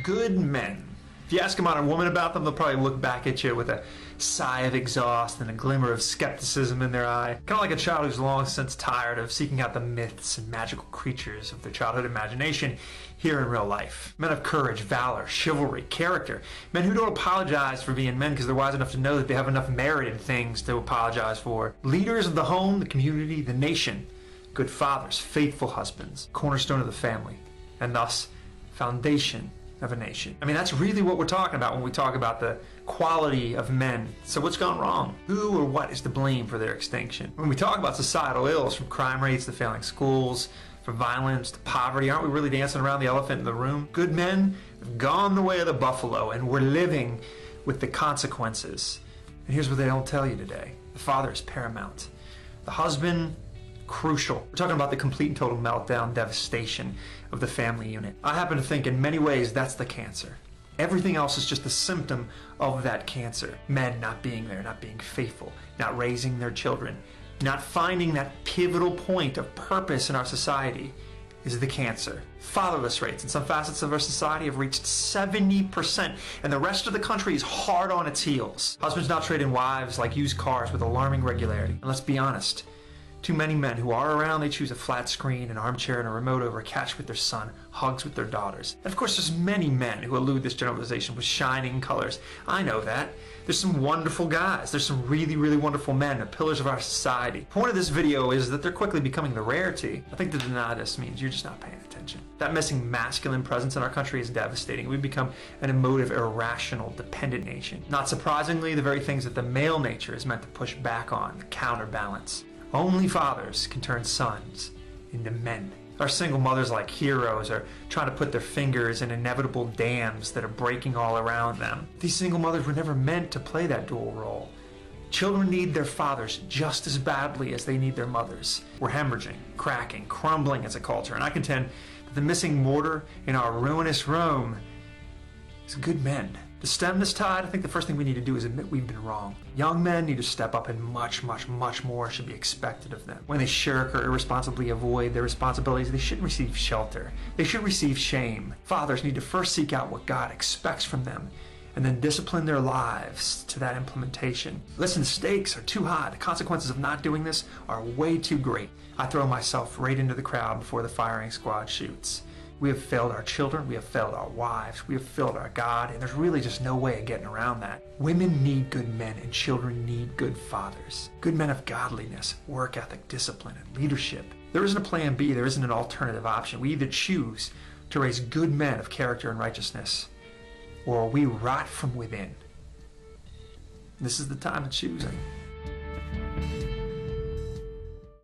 Good men. If you ask a modern woman about them, they'll probably look back at you with a sigh of exhaust and a glimmer of skepticism in their eye. Kind of like a child who's long since tired of seeking out the myths and magical creatures of their childhood imagination here in real life. Men of courage, valor, chivalry, character. Men who don't apologize for being men because they're wise enough to know that they have enough merit in things to apologize for. Leaders of the home, the community, the nation. Good fathers, faithful husbands, cornerstone of the family, and thus foundation of a nation. I mean, that's really what we're talking about when we talk about the quality of men. So what's gone wrong? Who or what is to blame for their extinction? When we talk about societal ills, from crime rates to failing schools, from violence to poverty, aren't we really dancing around the elephant in the room? Good men have gone the way of the buffalo, and we're living with the consequences. And here's what they don't tell you today. The father is paramount. The husband, crucial. We're talking about the complete and total meltdown, devastation of the family unit. I happen to think in many ways that's the cancer. Everything else is just a symptom of that cancer. Men not being there, not being faithful, not raising their children, not finding that pivotal point of purpose in our society is the cancer. Fatherless rates in some facets of our society have reached 70%, and the rest of the country is hard on its heels. Husbands now trade in wives like used cars with alarming regularity. And let's be honest, too many men who are around, they choose a flat screen, an armchair, and a remote over a couch with their son, hugs with their daughters. And of course, there's many men who elude this generalization with shining colors. I know that. There's some wonderful guys. There's some really, really wonderful men, the pillars of our society. The point of this video is that they're quickly becoming the rarity. I think to deny this means you're just not paying attention. That missing masculine presence in our country is devastating. We've become an emotive, irrational, dependent nation. Not surprisingly, the very things that the male nature is meant to push back on, counterbalance. Only fathers can turn sons into men. Our single mothers, like heroes, are trying to put their fingers in inevitable dams that are breaking all around them. These single mothers were never meant to play that dual role. Children need their fathers just as badly as they need their mothers. We're hemorrhaging, cracking, crumbling as a culture, and I contend that the missing mortar in our ruinous Rome is good men. To stem this tide, I think the first thing we need to do is admit we've been wrong. Young men need to step up, and much, much, much more should be expected of them. When they shirk or irresponsibly avoid their responsibilities, they shouldn't receive shelter. They should receive shame. Fathers need to first seek out what God expects from them, and then discipline their lives to that implementation. Listen, the stakes are too high. The consequences of not doing this are way too great. I throw myself right into the crowd before the firing squad shoots. We have failed our children, we have failed our wives, we have failed our God, and there's really just no way of getting around that. Women need good men, and children need good fathers. Good men of godliness, work ethic, discipline, and leadership. There isn't a plan B, there isn't an alternative option. We either choose to raise good men of character and righteousness, or we rot from within. This is the time of choosing.